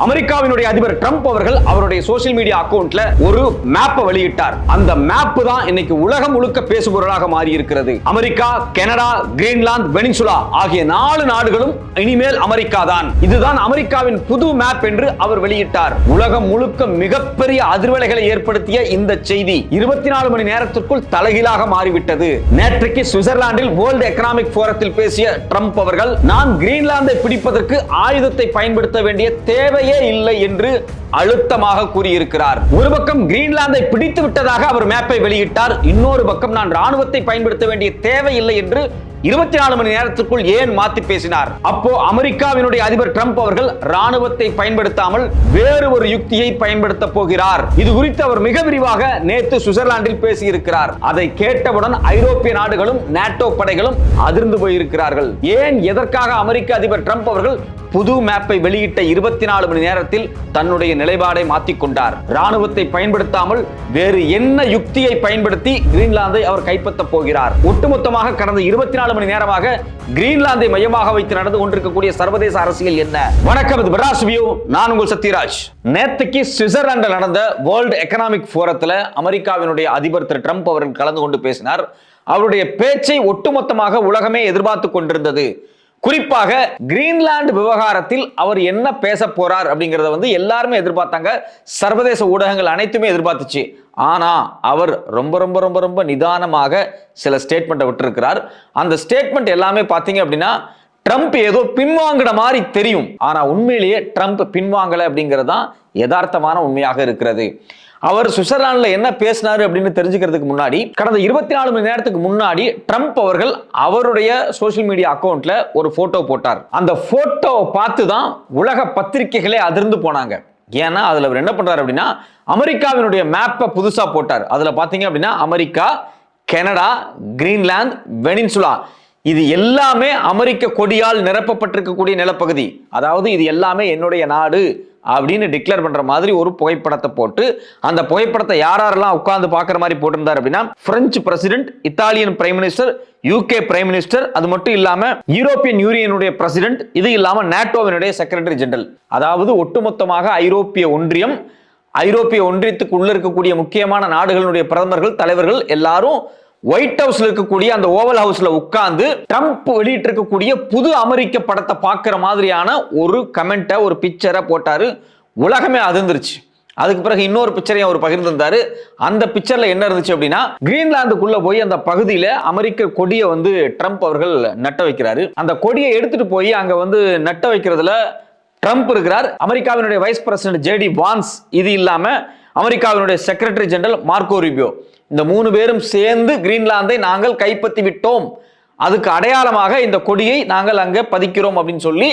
அமெரிக்காவினுடைய அதிபர் ட்ரம்ப் அவர்கள் அவருடைய சோசியல் மீடியா அக்கவுண்ட்ல ஒரு மேப்பை வெளியிட்டார். அந்த மேப் தான் இன்னைக்கு உலகம் முழுக்க பேசுபொருளாக மாறி இருக்கிறது. அமெரிக்கா, கனடா, கிரீன்லாந்து, வெனிசுலா ஆகிய 4 நாடுகளும் இனிமேல் அமெரிக்கா தான். இதுதான் அமெரிக்காவின் புது மேப் என்று அவர் வெளியிட்டார். உலகம் முழுக்க மிகப்பெரிய அதிர்வலைகளை ஏற்படுத்திய இந்த செய்தி 24 மணி நேரத்திற்குள் தலைகீழாக மாறிவிட்டது. நேற்றைக்கு சுவிட்சர்லாந்தில் வேர்ல்ட் எக்கனாமிக் போரத்தில் பேசிய ட்ரம்ப் அவர்கள், நான் கிரீன்லாந்தை பிடிப்பதற்கு ஆயுதத்தை பயன்படுத்த வேண்டிய தேவையே இல்லை என்று அழுத்தமாக கூறியிருக்கிறார். ஒரு பக்கம் கிரீன்லாந்தை பிடித்து விட்டதாக அவர் மேப்பை வெளியிட்டார். இன்னொரு பக்கம் நான் ராணுவத்தை பயன்படுத்த வேண்டிய தேவையில்லை என்று 24 மணி நேரத்திற்குள் ஏன் மாத்தி பேசினார்? அப்போ அமெரிக்காவினுடைய அதிபர் ட்ரம்ப் அவர்கள் ராணுவத்தை பயன்படுத்தாமல் வேறு ஒரு யுக்தியை பயன்படுத்த போகிறார். இது குறித்து அவர் மிக விரிவாக நேற்று சுவிட்சர்லாந்தில் பேசியிருக்கிறார். அதை கேட்டவுடன் ஐரோப்பிய நாடுகளும் நேட்டோ படைகளும் அதிர்ந்து போயிருக்கிறார்கள். ஏன், எதற்காக அமெரிக்க அதிபர் ட்ரம்ப் அவர்கள் புது மேப்பை வெளியிட்ட 24 மணி நேரத்தில் தன்னுடைய நிலைப்பாடை மாற்றிக்கொண்டார்? ராணுவத்தை பயன்படுத்தாமல் வேறு என்ன யுக்தியை பயன்படுத்தி கிரீன்லாந்தை அவர் கைப்பற்ற போகிறார்? ஒட்டுமொத்தமாக கடந்த 24 மணி நேரமாக கிரீன்லாந்தை மையமாக வைத்து நடந்து கொண்டிருக்கக்கூடிய சர்வதேச அரசியல் என்ன? வணக்கம், இது பிராஸ் வியூ. நான் உங்கள் சத்யராஜ். நேற்றுக்கு சுவிட்சர்லாந்தில் நடந்த வேர்ல்ட் எக்கனாமிக் போரத்தில் அமெரிக்காவினுடைய அதிபர் திரு ட்ரம்ப் அவர்கள் கலந்து கொண்டு பேசினார். அவருடைய பேச்சை ஒட்டுமொத்தமாக உலகமே எதிர்பார்த்து கொண்டிருந்தது. குறிப்பாக கிரீன்லாந்து விவகாரத்தில் அவர் என்ன பேச போறார் அப்படிங்கறத எல்லாருமே எதிர்பார்த்தாங்க. சர்வதேச ஊடகங்கள் அனைத்துமே எதிர்பார்த்துச்சு. ஆனா அவர் ரொம்ப ரொம்ப ரொம்ப ரொம்ப நிதானமாக சில ஸ்டேட்மெண்ட்டை விட்டுருக்கிறார். அந்த ஸ்டேட்மெண்ட் எல்லாமே பாத்தீங்க அப்படின்னா ட்ரம்ப் ஏதோ பின்வாங்கின மாதிரி தெரியும். ஆனா உண்மையிலேயே ட்ரம்ப் பின்வாங்கல அப்படிங்கறதுதான் யதார்த்தமான உண்மையாக இருக்கிறது. அவர் சுவிட்சர்லாந்துல என்ன பேசினாரு அப்படின்னு தெரிஞ்சுக்கிறதுக்கு முன்னாடி, கடந்த 24 மணி நேரத்துக்கு முன்னாடி ட்ரம்ப் அவர்கள் அவருடைய சோசியல் மீடியா அக்கவுண்ட்ல ஒரு போட்டோ போட்டார். அந்த போட்டோவை பார்த்து தான் உலக பத்திரிகைகளே அதிர்ந்து போனாங்க. ஏன்னா அதுல அவர் என்ன பண்றாரு அப்படின்னா அமெரிக்காவினுடைய மேப்பை புதுசா போட்டார். அதுல பாத்தீங்க அப்படின்னா அமெரிக்கா, கனடா, கிரீன்லாந்து, வெனிசுலா இது எல்லாமே அமெரிக்க கொடியால் நிரப்பப்பட்டிருக்கக்கூடிய நிலப்பகுதி. அதாவது இது எல்லாமே என்னுடைய நாடு அப்படின்னு டிக்ளேர் பண்ற மாதிரி ஒரு புகைப்படத்தை போட்டு, அந்த புகைப்படத்தை யாரெல்லாம் உட்கார்ந்து பார்க்குற மாதிரி போட்டிருந்தார் அப்படின்னா French president, Italian prime minister, UK prime minister, அது மட்டும் இல்லாம யூரோப்பியன் யூனியனுடைய பிரசிடென்ட், இது இல்லாம நேட்டோவினுடைய செக்ரட்டரி ஜெனரல். அதாவது ஒட்டுமொத்தமாக ஐரோப்பிய ஒன்றியம், ஐரோப்பிய ஒன்றியத்துக்கு உள்ள இருக்கக்கூடிய முக்கியமான நாடுகளுடைய பிரதமர்கள், தலைவர்கள் எல்லாரும் ஒயிட் ஹவுஸ்ல இருக்கக்கூடிய அந்த ஓவல் ஹவுஸ்ல உட்கார்ந்து ட்ரம்ப் வெளியிட்டு இருக்கக்கூடிய புது அமெரிக்க படத்தை பார்க்கிற மாதிரியான ஒரு கமெண்ட்டை, ஒரு பிக்சரை போட்டாரு. உலகமே அதிர்ந்துருச்சு. அதுக்கு பிறகு இன்னொரு பிக்சரையும் அவர் பகிர்ந்திருந்தாரு. அந்த பிக்சர்ல என்ன இருந்துச்சு அப்படின்னா கிரீன்லாந்துக்குள்ள போய் அந்த பகுதியில அமெரிக்க கொடியை ட்ரம்ப் அவர்கள் நட்ட வைக்கிறாரு. அந்த கொடியை எடுத்துட்டு போய் அங்க நட்ட வைக்கிறதுல ட்ரம்ப் இருக்கிறார். அமெரிக்காவினுடைய வைஸ் பிரசிடென்ட் ஜேடி வான்ஸ், இது இல்லாம அமெரிக்காவினுடைய செக்ரட்டரி ஜெனரல் மார்க்கோ ரூபியோ, இந்த 3 பேரும் சேர்ந்து கிரீன்லாந்தை நாங்கள் கைப்பற்றி விட்டோம், அதுக்கு அடையாளமாக இந்த கொடியை நாங்கள் அங்கே பதிக்கிறோம் அப்படின்னு சொல்லி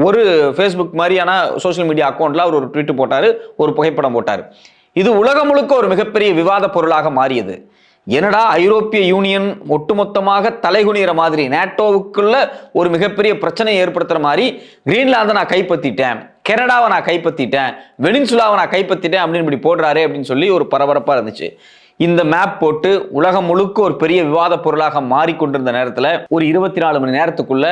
ஒரு ஃபேஸ்புக் மாதிரியான சோசியல் மீடியா அக்கௌண்ட்ல அவர் ஒரு ட்வீட் போட்டாரு, ஒரு புகைப்படம் போட்டார். இது உலகம் முழுக்க ஒரு மிகப்பெரிய விவாத பொருளாக மாறியது. என்னடா ஐரோப்பிய யூனியன் ஒட்டுமொத்தமாக தலைகுனிகிற மாதிரி, நேட்டோவுக்குள்ள ஒரு மிகப்பெரிய பிரச்சனையை ஏற்படுத்துற மாதிரி கிரீன்லாந்தை நான் கைப்பற்றிட்டேன், கனடாவை நான் கைப்பற்றிட்டேன், வெனிசுலாவை நான் கைப்பற்றிட்டேன் அப்படின்னு இப்படி போடுறாரு அப்படின்னு சொல்லி ஒரு பரபரப்பாக இருந்துச்சு. இந்த மேப் போட்டு உலகம் முழுக்க ஒரு பெரிய விவாத பொருளாக மாறிக்கொண்டிருந்த நேரத்தில் ஒரு 24 மணி நேரத்துக்குள்ள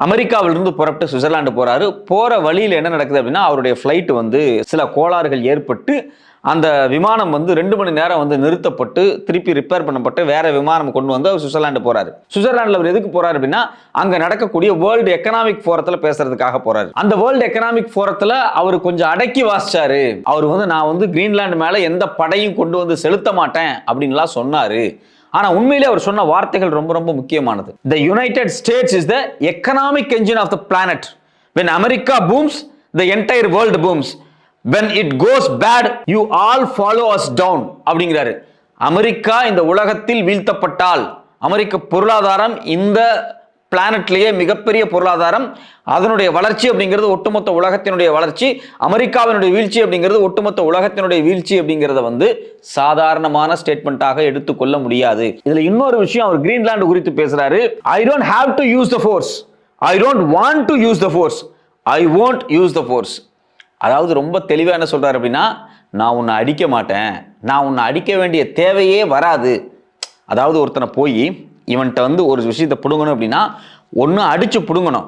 அமெரிக்காவிலிருந்து புறப்பட்டு சுவிட்சர்லாந்து போறாரு. போற வழியில் என்ன நடக்குது அப்படின்னா அவருடைய ஃபிளைட் சில கோளாறுகள் ஏற்பட்டு அந்த விமானம் 2 மணி நேரம் நிறுத்தப்பட்டு திருப்பி ரிப்பேர் பண்ணப்பட்டு வேற விமானம் கொண்டு அவர் சுவிட்சர்லாந்து போறாரு. சுவிட்சர்லாந்துல அவர் எதுக்கு போறாரு அப்படின்னா அங்க நடக்கக்கூடிய வேர்ல்டு எக்கனாமிக் போரத்துல பேசுறதுக்காக போறாரு. அந்த வேர்ல்டு எக்கனாமிக் போரத்துல அவர் கொஞ்சம் அடக்கி வாசிச்சாரு. அவர் நான் கிரீன்லாந்து மேல எந்த படையும் கொண்டு செலுத்த மாட்டேன் அப்படின்லாம் சொன்னாரு. ஆனா உண்மையிலே அவர் சொன்ன வார்த்தைகள் ரொம்ப ரொம்ப முக்கியமானது. The United States is the economic engine of the planet. When America booms, the entire world booms. When it goes bad, you all follow us down அப்படிங்கிறாரு. அமெரிக்கா இந்த உலகத்தில் வீழ்த்தப்பட்டால், அமெரிக்க பொருளாதாரம் இந்த பிளானட்லேயே மிகப்பெரிய பொருளாதாரம், அதனுடைய வளர்ச்சி அப்படிங்கிறது ஒட்டுமொத்த உலகத்தினுடைய வளர்ச்சி, அமெரிக்காவினுடைய வீழ்ச்சி அப்படிங்கிறது ஒட்டுமொத்த உலகத்தினுடைய வீழ்ச்சி அப்படிங்கிறத சாதாரணமான ஸ்டேட்மெண்ட்டாக எடுத்துக்கொள்ள முடியாது. இதுல இன்னொரு விஷயம், அவர் கிரீன்லாந்து குறித்து பேசுறாரு. I don't have to use the force. I don't want to use the force. I won't use the force. அதாவது ரொம்ப தெளிவாக என்ன சொல்றாரு அப்படின்னா, நான் உன்னை அடிக்க மாட்டேன், நான் உன்னை அடிக்க வேண்டிய தேவையே வராது. அதாவது ஒருத்தனை போய் இவன்கிட்ட ஒரு விஷயத்தை பிடுங்கணும் அப்படின்னா ஒன்று அடிச்சு பிடுங்கணும்,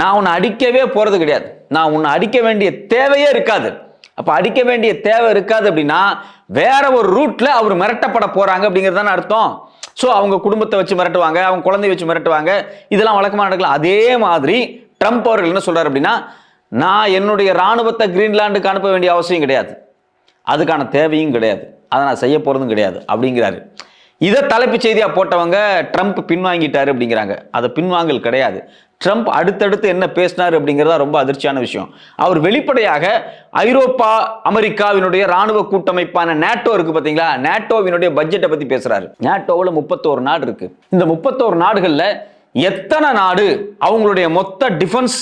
நான் உன்னை அடிக்கவே போறது கிடையாது, நான் உன்னை அடிக்க வேண்டிய தேவையே இருக்காது. அப்ப அடிக்க வேண்டிய தேவை இருக்காது அப்படின்னா வேற ஒரு ரூட்ல அவர் மிரட்டப்பட போறாங்க அப்படிங்கிறது அர்த்தம். ஸோ அவங்க குடும்பத்தை வச்சு மிரட்டுவாங்க, அவங்க குழந்தைய வச்சு மிரட்டுவாங்க, இதெல்லாம் வழக்கமாக நடக்கலாம். அதே மாதிரி ட்ரம்ப் அவர்கள் என்ன சொல்றாரு அப்படின்னா, நான் என்னுடைய ராணுவத்தை கிரீன்லாண்டுக்கு அனுப்ப வேண்டிய அவசியம் கிடையாது, அதுக்கான தேவையும் கிடையாது, அதை நான் செய்ய போறதும் கிடையாது அப்படிங்கிறாரு. இதை தலைப்புச் செய்தியா போட்டவங்க ட்ரம்ப் பின்வாங்கிட்டாரு அப்படிங்கிறாங்க. அதை பின்வாங்கல் கிடையாது. ட்ரம்ப் அடுத்தடுத்து என்ன பேசினார் அப்படிங்கிறதா ரொம்ப அதிர்ச்சியான விஷயம். அவர் வெளிப்படையாக ஐரோப்பா அமெரிக்காவினுடைய ராணுவ கூட்டமைப்பான நேட்டோ இருக்கு பாத்தீங்களா, நேட்டோவினுடைய பட்ஜெட்டை பத்தி பேசுறாரு. நேட்டோவில் 31 நாடு இருக்கு. இந்த 31 நாடுகள்ல எத்தனை நாடு அவங்களுடைய மொத்த டிஃபென்ஸ்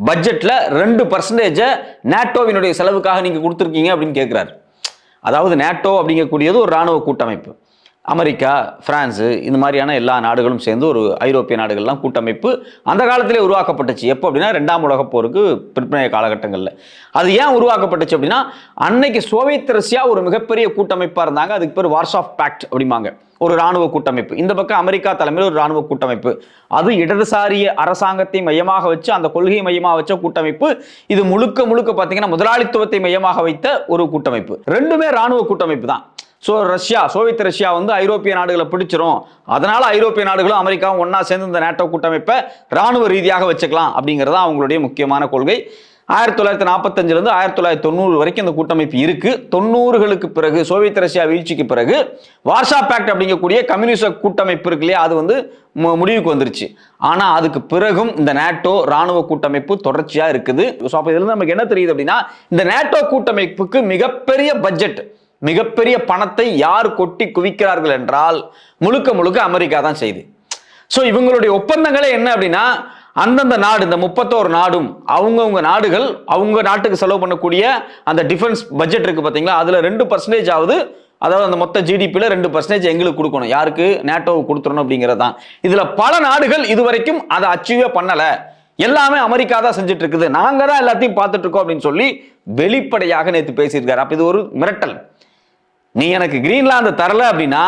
பட்ஜெட்ல 2% நேட்டோவினுடைய செலவுக்காக நீங்க கொடுத்துருக்கீங்க அப்படின்னு கேட்கிறாரு. அதாவது நேட்டோ அப்படிங்கக்கூடியது ஒரு ராணுவ கூட்டமைப்பு. அமெரிக்கா, பிரான்ஸு இந்த மாதிரியான எல்லா நாடுகளும் சேர்ந்து ஒரு ஐரோப்பிய நாடுகள்லாம் கூட்டமைப்பு அந்த காலத்திலே உருவாக்கப்பட்டுச்சு. எப்போ அப்படின்னா 2ஆம் உலகப் போருக்கு பிற்பனைய காலகட்டங்களில். அது ஏன் உருவாக்கப்பட்டுச்சு அப்படின்னா, அன்னைக்கு சோவியத் ரஷ்யா ஒரு மிகப்பெரிய கூட்டமைப்பாக இருந்தாங்க. அதுக்கு பேர் வார்ஷா பேக்ட் அப்படிம்பாங்க, ஒரு ராணுவ கூட்டமைப்பு. இந்த பக்கம் அமெரிக்கா தலைமையில் ஒரு ராணுவ கூட்டமைப்பு. அது இடதுசாரிய அரசாங்கத்தை மையமாக வச்சு, அந்த கொள்கையை மையமாக வச்ச கூட்டமைப்பு. இது முழுக்க முழுக்க பார்த்தீங்கன்னா முதலாளித்துவத்தை மையமாக வைத்த ஒரு கூட்டமைப்பு. ரெண்டுமே ராணுவ கூட்டமைப்பு தான். ஸோ சோவியத் ரஷ்யா வந்து ஐரோப்பிய நாடுகளை பிடிச்சிரும், அதனால ஐரோப்பிய நாடுகளும் அமெரிக்காவும் ஒன்னா சேர்ந்து இந்த நேட்டோ கூட்டமைப்பை ராணுவ ரீதியாக வச்சுக்கலாம் அப்படிங்கிறது அவங்களுடைய முக்கியமான கொள்கை. 1945 1990 வரைக்கும் இந்த கூட்டமைப்பு இருக்கு. 90களுக்கு பிறகு சோவியத் ரஷ்யா வீழ்ச்சிக்கு பிறகு வார்ஷா பேக்ட் அப்படிங்கக்கூடிய கம்யூனிஸ்ட் கூட்டமைப்பு இருக்கு இல்லையா, அது வந்து முடிவுக்கு வந்துருச்சு. ஆனா அதுக்கு பிறகும் இந்த நேட்டோ ராணுவ கூட்டமைப்பு தொடர்ச்சியா இருக்குது. ஸோ அப்ப இதுல நமக்கு என்ன தெரியுது அப்படின்னா, இந்த நேட்டோ கூட்டமைப்புக்கு மிகப்பெரிய பட்ஜெட், மிகப்பெரிய பணத்தை யார் கொட்டி குவிக்கிறார்கள் என்றால் முழுக்க முழுக்க அமெரிக்கா தான் செய்யுது. ஸோ இவங்களுடைய ஒப்பந்தங்களே என்ன அப்படின்னா, அந்தந்த நாடு, இந்த 31 நாடும் அவங்கவுங்க நாடுகள் அவங்க நாட்டுக்கு செலவு பண்ணக்கூடிய அந்த டிஃபென்ஸ் பட்ஜெட் இருக்கு பார்த்தீங்களா, அதுல 2% ஆகுது. அதாவது அந்த மொத்த ஜிடிபியில் 2% எங்களுக்கு கொடுக்கணும், யாருக்கு, நேட்டோவுக்கு கொடுத்துடணும் அப்படிங்கிறது தான். இதுல பல நாடுகள் இதுவரைக்கும் அதை அச்சீவே பண்ணல, எல்லாமே அமெரிக்கா தான் செஞ்சுட்டு இருக்குது, நாங்க தான் எல்லாத்தையும் பார்த்துட்டு இருக்கோம் அப்படின்னு சொல்லி வெளிப்படையாக நேற்று பேசியிருக்காரு. அப்ப இது ஒரு மிரட்டல். நீ எனக்கு கிரீன்லாந்து தரல அப்படின்னா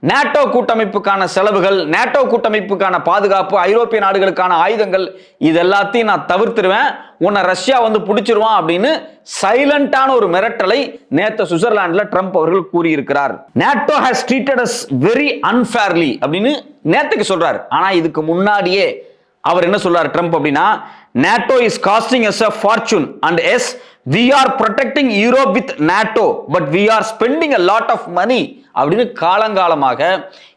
நேட்டோ கூட்டமைப்புக்கான செலவுகள், நேட்டோ கூட்டமைப்புக்கான பாதுகாப்பு, ஐரோப்பிய நாடுகளுக்கான ஆயுதங்கள், இது எல்லாத்தையும் நான் தவிர்த்துருவேன், உன்னை ரஷ்யா வந்து பிடிச்சிருவான் அப்படின்னு சைலண்டான ஒரு மிரட்டலை நேத்து சுவிட்சர்லாந்துல ட்ரம்ப் அவர்கள் கூறியிருக்கிறார். NATO has treated us very unfairly அப்படின்னு நேத்துக்கு சொல்றாரு. ஆனா இதுக்கு முன்னாடியே அவர் என்ன சொல்றாரு ட்ரம்ப் அப்படின்னா, NATO is costing us a fortune and yes, we are protecting Europe with NATO, but we are spending a lot of money அப்படின்னு காலங்காலமாக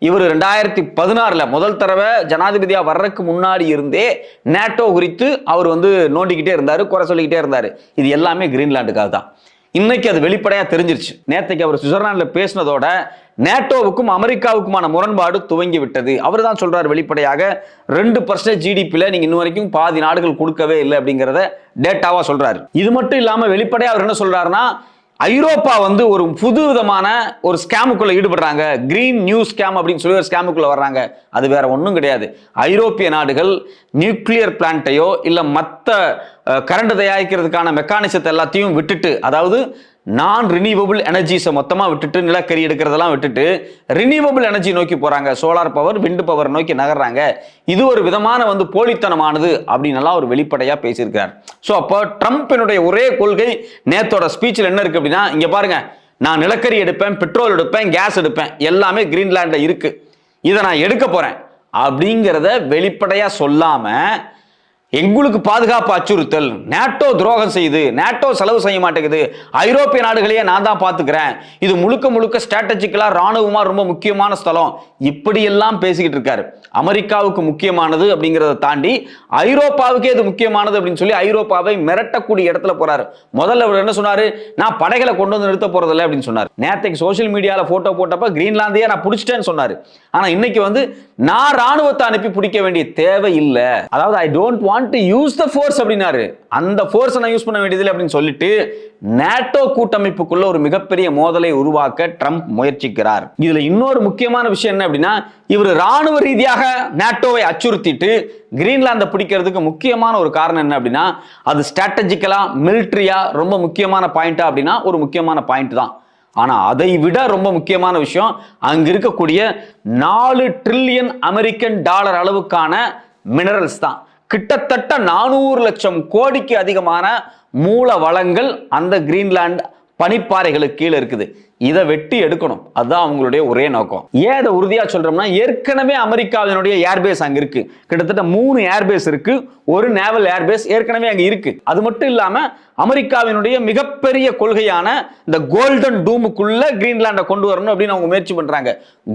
இவர் 2016 முதல் தடவை ஜனாதிபதியா வர்றதுக்கு முன்னாடி இருந்தே நேட்டோ குறித்து அவர் வந்து நோண்டிக்கிட்டே இருந்தாரு, குறை சொல்லிக்கிட்டே இருந்தாரு. இது எல்லாமே கிரீன்லாண்டுக்காக தான். இன்னைக்கு அது வெளிப்படையா தெரிஞ்சிருச்சு. நேற்றைக்கு அவர் சுவிட்சர்லாந்துல பேசினதோட நேட்டோவுக்கும் அமெரிக்காவுக்குமான முரண்பாடு துவங்கி விட்டது. அவர் தான் சொல்றாரு வெளிப்படையாக, 2% ஜிடிபியில் நீங்க இன்னும் வரைக்கும் பாதி நாடுகள் கொடுக்கவே இல்லை அப்படிங்கிறத டேட்டாவா சொல்றாரு. இது மட்டும் இல்லாம வெளிப்படையா அவர் என்ன சொல்றாருன்னா, ஐரோப்பா வந்து ஒரு புது விதமான ஒரு ஸ்கேமுக்குள்ள ஈடுபடுறாங்க, கிரீன் நியூ ஸ்கேம் அப்படின்னு சொல்லி ஒரு ஸ்கேமுக்குள்ள வர்றாங்க. அது வேற ஒன்றும் கிடையாது. ஐரோப்பிய நாடுகள் நியூக்ளியர் பிளான்ட்டையோ இல்ல மற்ற கரண்ட் தயாரிக்கிறதுக்கான மெக்கானிசத்தை எல்லாத்தையும் விட்டுட்டு, அதாவது நான் ரினியூவபிள் எனர்ஜிஸை மொத்தமாக விட்டுட்டு, நிலக்கரி எடுக்கிறதெல்லாம் விட்டுட்டு ரினியூவபிள் எனர்ஜி நோக்கி போறாங்க, சோலார் பவர், விண்டு பவர் நோக்கி நகர்றாங்க. இது ஒரு விதமான வந்து போலித்தனமானது அப்படின்னு ஒரு வெளிப்படையா பேசியிருக்கார். ஸோ அப்போ ட்ரம்பினுடைய ஒரே கொள்கை நேத்தோட ஸ்பீச்சில் என்ன இருக்கு அப்படின்னா, இங்க பாருங்க, நான் நிலக்கரி எடுப்பேன், பெட்ரோல் எடுப்பேன், கேஸ் எடுப்பேன், எல்லாமே கிரீன்லாண்ட்ல இருக்கு, இதை நான் எடுக்க போறேன் அப்படிங்கிறத வெளிப்படையா சொல்லாம, எங்களுக்கு பாதுகாப்பு அச்சுறுத்தல், நேட்டோ துரோகம் செய்யுது, நேட்டோ செலவு செய்ய மாட்டேங்குது, ஐரோப்பிய நாடுகளையே நான் தான் பார்த்துக்கிறேன், இது முழுக்க முழுக்க ஸ்ட்ராட்டஜிக்கலா ராணுவமா ரொம்ப முக்கியமான ஸ்தலம், இப்படி எல்லாம் பேசிக்கிட்டு இருக்காரு. அமெரிக்காவுக்கு முக்கியமானது அப்படிங்கிறத தாண்டி ஐரோப்பாவுக்கே இது முக்கியமானது அப்படின்னு சொல்லி ஐரோப்பாவை மிரட்டக்கூடிய இடத்துல போறாரு. முதல்ல அவர் என்ன சொன்னாரு, நான் படைகளை கொண்டு வந்து நிறுத்த போறதில்லை அப்படின்னு சொன்னார். நேற்றைக்கு சோசியல் மீடியால போட்டோ போட்டப்ப கிரீன்லாந்தையே நான் பிடிச்சிட்டேன்னு சொன்னாரு. ஆனா இன்னைக்கு வந்து நான் ராணுவத்தை அனுப்பி பிடிக்க வேண்டிய தேவை இல்லை, அதாவது I don't want to use the force அப்படினாரு. அந்த ஃபோர்ஸ் நான் யூஸ் பண்ண வேண்டியதில்லை அப்படின்னு சொல்லிட்டு நேட்டோ கூட்டமைப்புக்குள்ள ஒரு மிகப்பெரிய மோதலை உருவாக்க ட்ரம்ப் முயற்சிக்கிறார். இதுல இன்னொரு முக்கியமான விஷயம் என்ன அப்படின்னா, இவர் ராணுவ ரீதியாக நேட்டோவை அச்சுறுத்திட்டு கிரீன்லாந்தை பிடிக்கிறதுக்கு முக்கியமான ஒரு காரணம் என்ன அப்படின்னா, அது ஸ்ட்ராட்டஜிக்கலா மிலிட்டரியா ரொம்ப முக்கியமான பாயிண்டா அப்படின்னா ஒரு முக்கியமான பாயிண்ட் தான். ஆனா அதை விட ரொம்ப முக்கியமான விஷயம், அங்க இருக்கக்கூடிய $4 ட்ரில்லியன் அமெரிக்கன் டாலர் அளவுக்கான மினரல்ஸ் தான், கிட்டத்தட்ட 400 லட்சம் கோடிக்கு அதிகமான மூல வளங்கள் அந்த கிரீன்லாந்து பனிப்பாறைகளுக்கு கீழே இருக்குது. இதை வெட்டி எடுக்கணும், அதுதான் அவங்களுடைய ஒரே நோக்கம். ஏன் இதை உறுதியா சொல்றோம்னா, ஏற்கனவே அமெரிக்காவினுடைய ஏர்பேஸ் அங்க இருக்கு. கிட்டத்தட்ட 3 ஏர்பேஸ் இருக்கு, ஒரு நேவல் ஏர்பேஸ் ஏற்கனவே அங்க இருக்கு. அது மட்டும் இல்லாம அமெரிக்காவினுடைய மிகப்பெரிய கொள்கையான இந்த கோல்டன் டூமுக்குள்ள கிரீன்லாண்டை கொண்டு வரணும் அப்படின்னு அவங்க முயற்சி பண்றாங்க.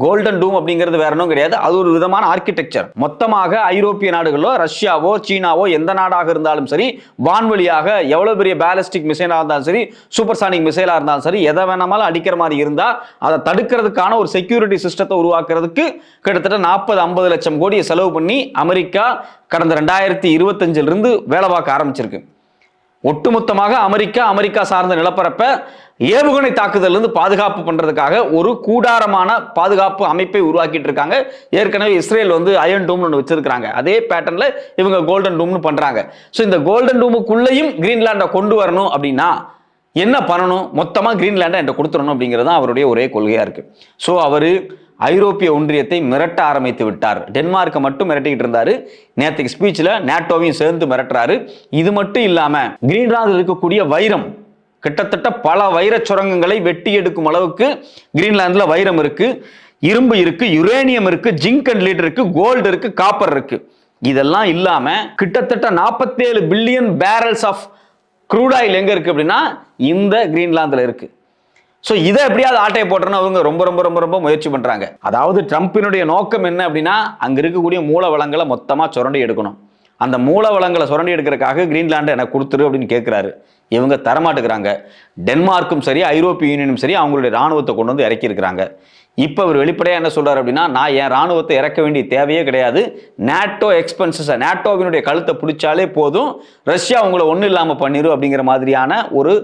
கோல்டன் டூம் அப்படிங்கிறது வேற ஒன்றும் கிடையாது, அது ஒரு விதமான ஆர்கிடெக்சர். மொத்தமாக ஐரோப்பிய நாடுகளோ ரஷ்யாவோ சீனாவோ எந்த நாடாக இருந்தாலும் சரி, வான்வழியாக எவ்வளவு பெரிய பேலிஸ்டிக் மிசைலா இருந்தாலும் சரி, சூப்பர்சானிக் மிசைலா இருந்தாலும் சரி, எதை வேணாலும் அடிக்கிற மாதிரி இருந்தா அதை தடுக்கிறதுக்கான ஒரு செக்யூரிட்டி சிஸ்டத்தை உருவாக்குறதுக்கு கிட்டத்தட்ட 40-50 லட்சம் கோடியை செலவு பண்ணி அமெரிக்கா கடந்த 2025 இருந்து வேலை பார்க்க ஆரம்பிச்சிருக்கு. ஒட்டுமொத்தமாக அமெரிக்கா சார்ந்த நிலப்பரப்பை ஏவுகணை தாக்குதல் இருந்து பாதுகாப்பு பண்றதுக்காக ஒரு கூடாரமான பாதுகாப்பு அமைப்பை உருவாக்கிட்டு இருக்காங்க. ஏற்கனவே இஸ்ரேல் வந்து அயன் டூம் ஒன்று வச்சிருக்காங்க, அதே பேட்டர்ன்ல இவங்க கோல்டன் டூம்னு பண்றாங்க. ஸோ இந்த கோல்டன் டூமுக்குள்ளேயும் கிரீன்லாண்டை கொண்டு வரணும் அப்படின்னா என்ன பண்ணணும்? மொத்தமாக கிரீன்லாண்டை என்கிட்ட கொடுத்துடணும் அப்படிங்கிறது தான் அவருடைய ஒரே கொள்கையா இருக்கு. ஸோ அவர் ஐரோப்பிய ஒன்றியத்தை மிரட்ட ஆரம்பித்து விட்டார். டென்மார்க்கை மட்டும் மிரட்டிக்கிட்டு இருந்தாரு, நேற்றுக்கு ஸ்பீச்சில் நேட்டோவையும் சேர்ந்து மிரட்டுறாரு. இது மட்டும் இல்லாம கிரீன்லாந்தில் இருக்கக்கூடிய வைரம், கிட்டத்தட்ட பல வைர சுரங்கங்களை வெட்டி எடுக்கும் அளவுக்கு கிரீன்லாந்துல வைரம் இருக்கு, இரும்பு இருக்கு, யுரேனியம் இருக்கு, ஜிங்க் அண்ட் லீட் இருக்கு, கோல்டு இருக்கு, காப்பர் இருக்கு. இதெல்லாம் இல்லாம கிட்டத்தட்ட 47 billion barrels of crude oil எங்க இருக்கு அப்படின்னா இந்த கிரீன்லாந்துல இருக்கு. ஸோ இதை எப்படியாவது ஆட்டையை போட்டோன்னு அவங்க ரொம்ப ரொம்ப ரொம்ப ரொம்ப முயற்சி பண்றாங்க. அதாவது ட்ரம்பினுடைய நோக்கம் என்ன அப்படின்னா, அங்க இருக்கக்கூடிய மூல வளங்களை மொத்தமா சுரண்டி எடுக்கணும். அந்த மூல வளங்களை சுரண்டி எடுக்கிறதுக்காக கிரீன்லாண்டை எனக்கு கொடுத்துரு அப்படின்னு கேட்கிறாரு. இவங்க தரமாட்டுக்கிறாங்க. டென்மார்க்கும் சரி, ஐரோப்பிய யூனியனும் சரி, அவங்களுடைய ராணுவத்தை கொண்டு வந்து இறக்கி இருக்கிறாங்க. இப்போ அவர் வெளிப்படையாக என்ன சொல்றாரு அப்படின்னா, நான் என் ராணுவத்தை இறக்க வேண்டிய தேவையே கிடையாது, நேட்டோ எக்ஸ்பென்சஸ், நேட்டோவினுடைய கழுத்தை பிடிச்சாலே போதும், ரஷ்யா உங்களை ஒன்றும் இல்லாமல் பண்ணிடும் அப்படிங்கிற மாதிரியான ஒரு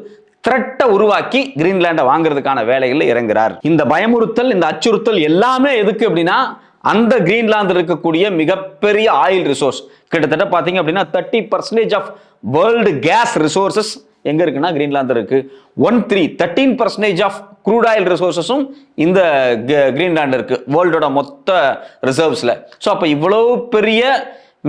த்ரெட்டை உருவாக்கி கிரீன்லாண்டை வாங்குறதுக்கான வேலைகளில் இறங்குறார். இந்த பயமுறுத்தல், இந்த அச்சுறுத்தல் எல்லாமே எதுக்கு அப்படின்னா, அந்த கிரீன்லாந்து இருக்கக்கூடிய மிகப்பெரிய ஆயில் ரிசோர்ஸ், கிட்டத்தட்ட பார்த்தீங்க அப்படின்னா 30% ஆஃப் வேர்ல்டு கேஸ் ரிசோர்சஸ் எங்க இருக்குன்னா கிரீன்லாந்து இருக்கு. 13% ஆஃப் க்ரூட் ஆயில் ரிசோர்சஸும் இந்த கிரீன்லாந்து இருக்கு வேர்ல்டோட மொத்த ரிசர்வ்ஸ்ல. ஸோ அப்போ இவ்வளவு பெரிய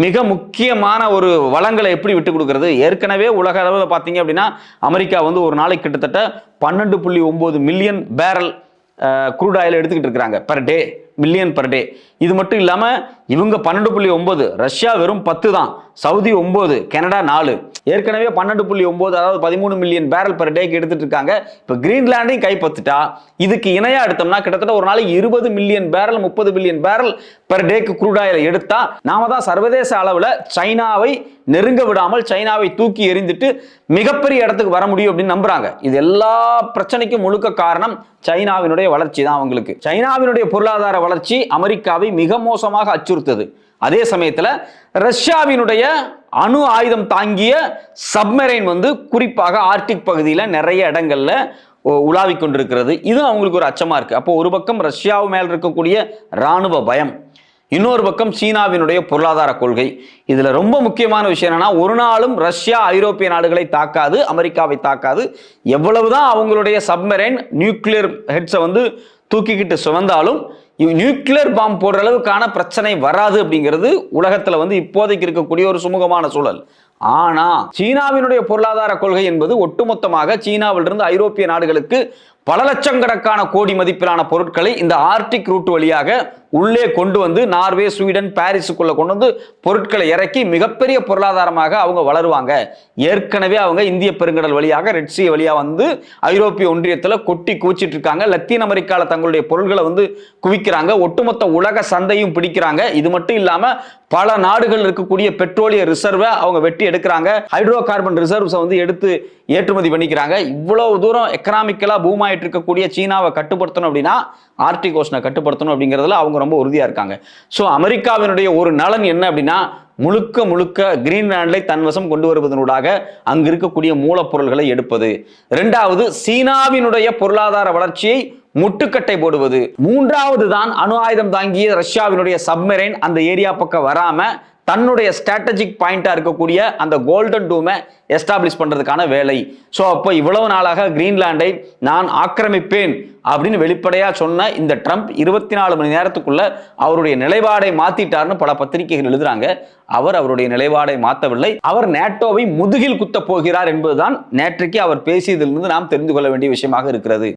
மிக முக்கியமான ஒரு வளங்களை எப்படி விட்டு கொடுக்கிறது? ஏற்கனவே உலக அளவில் பார்த்தீங்க அப்படின்னா அமெரிக்கா வந்து ஒரு நாளைக்கு கிட்டத்தட்ட 12.9 மில்லியன் பேரல் க்ரூட் ஆயில் எடுத்துக்கிட்டு இருக்கிறாங்க per day, million per day. இது மட்டும் இல்லாமல் இவங்க 12.9, ரஷ்யா வெறும் 10 தான், சவுதி 9, கனடா 4. ஏற்கனவே 12.9 அதாவது 13 மில்லியன் பேரல் பர் டேக்கு எடுத்துட்டு இருக்காங்க. இப்போ கிரீன்லாண்டையும் கைப்பற்றிட்டா இதுக்கு இணையா எடுத்தோம்னா கிட்டத்தட்ட ஒரு நாளைக்கு 20 million barrel 30 million barrel per டேக்கு க்ரூட் ஆயில் எடுத்தா நாம தான் சர்வதேச அளவில் சைனாவை நெருங்க விடாமல் சைனாவை தூக்கி எறிந்துட்டு மிகப்பெரிய இடத்துக்கு வர முடியும் அப்படின்னு நம்புறாங்க. இது எல்லா பிரச்சனைக்கும் முழுக்க காரணம் சைனாவினுடைய வளர்ச்சி தான். அவங்களுக்கு சைனாவினுடைய பொருளாதார வளர்ச்சி அமெரிக்காவை மிக மோசமாக அச்சுறுத்தது. அதே சமயத்தில் ரஷ்யாவினுடைய அணு ஆயுதம் தாங்கிய சப்மரைன் வந்து குறிப்பாக ஆர்டிக் பகுதியில் நிறைய இடங்கள்ல உலாவிக் கொண்டிருக்கிறது. இது அவங்களுக்கு ஒரு அச்சமா இருக்கு. அப்போ ஒரு பக்கம் ரஷ்யாவு மேல் இருக்கக்கூடிய இராணுவ பயம், இன்னொரு பக்கம் சீனாவினுடைய பொருளாதார கொள்கை. இதுல ரொம்ப முக்கியமான விஷயம் என்னன்னா, ஒரு நாளும் ரஷ்யா ஐரோப்பிய நாடுகளை தாக்காது, அமெரிக்காவை தாக்காது. எவ்வளவுதான் அவங்களுடைய சப்மரைன் நியூக்ளியர் ஹெட்ஸை வந்து தூக்கிக்கிட்டு சுமந்தாலும் நியூக்ளியர் பாம்பு போடுற அளவுக்கான பிரச்சனை வராது அப்படிங்கிறது உலகத்துல வந்து இப்போதைக்கு இருக்கக்கூடிய ஒரு சுமூகமான சூழல். ஆனா சீனாவினுடைய பொருளாதார கொள்கை என்பது ஒட்டுமொத்தமாக சீனாவிலிருந்து ஐரோப்பிய நாடுகளுக்கு பல லட்சக்கணக்கான கோடி மதிப்பிலான பொருட்களை இந்த ஆர்டிக் ரூட் வழியாக உள்ளே கொண்டு வந்து நார்வே, ஸ்வீடன், பாரிஸுக்குள்ள கொண்டு வந்து பொருட்களை இறக்கி மிகப்பெரிய பொருளாதாரமாக அவங்க வளருவாங்க. ஏற்கனவே அவங்க இந்திய பெருங்கடல் வழியாக ரெட்சி வழியா வந்து ஐரோப்பிய ஒன்றியத்தில் கொட்டி குவிச்சிட்டு இருக்காங்க. லத்தீன் அமெரிக்காவில் தங்களுடைய பொருட்களை வந்து குவிக்கிறாங்க. ஒட்டுமொத்த உலக சந்தையும் பிடிக்கிறாங்க. இது மட்டும் இல்லாம பல நாடுகள் இருக்கக்கூடிய பெட்ரோலிய ரிசர்வை அவங்க வெட்டி எடுக்கிறாங்க. ஹைட்ரோ கார்பன் ரிசர்வ்ஸை வந்து எடுத்து ஏற்றுமதி பண்ணிக்கிறாங்க. இவ்வளவு தூரம் எக்கனாமிக்கலா பூம் ஆயிட்டு இருக்கக்கூடிய சீனாவை கட்டுப்படுத்தணும் அப்படின்னா ஆர்டிக் ஓஷனை கட்டுப்படுத்தணும் அப்படிங்கிறதுல அவங்க ரொம்ப உறுதியா இருக்காங்க. ஸோ அமெரிக்காவினுடைய ஒரு நலன் என்ன அப்படின்னா, முழுக்க முழுக்க கிரீன்லாண்டை தன்வசம் கொண்டு வருவதனூடாக அங்கு இருக்கக்கூடிய மூலப்பொருள்களை எடுப்பது. இரண்டாவது, சீனாவினுடைய பொருளாதார வளர்ச்சியை முட்டுக்கட்டை போடுவது. மூன்றாவது தான் அணு ஆயுதம் தாங்கிய ரஷ்யாவினுடைய சப்மரைன் அந்த ஏரியா பக்கம் வராம தன்னுடைய ஸ்ட்ராட்டஜிக் பாயிண்டா இருக்கக்கூடிய அந்த கோல்டன் டூமை எஸ்டாப்ளிஷ் பண்றதுக்கான வேலை. ஸோ அப்போ இவ்வளவு நாளாக கிரீன்லாண்டை நான் ஆக்கிரமிப்பேன் அப்படின்னு வெளிப்படையா சொன்ன இந்த ட்ரம்ப் 24 மணி நேரத்துக்குள்ள அவருடைய நிலைப்பாடை மாத்திட்டார்னு பல பத்திரிகைகள் எழுதுறாங்க. அவர் அவருடைய நிலைப்பாடை மாற்றவில்லை. அவர் நேட்டோவை முதுகில் குத்த போகிறார் என்பதுதான் நேற்றைக்கு அவர் பேசியதிலிருந்து நாம் தெரிந்து கொள்ள வேண்டிய விஷயமாக இருக்கிறது.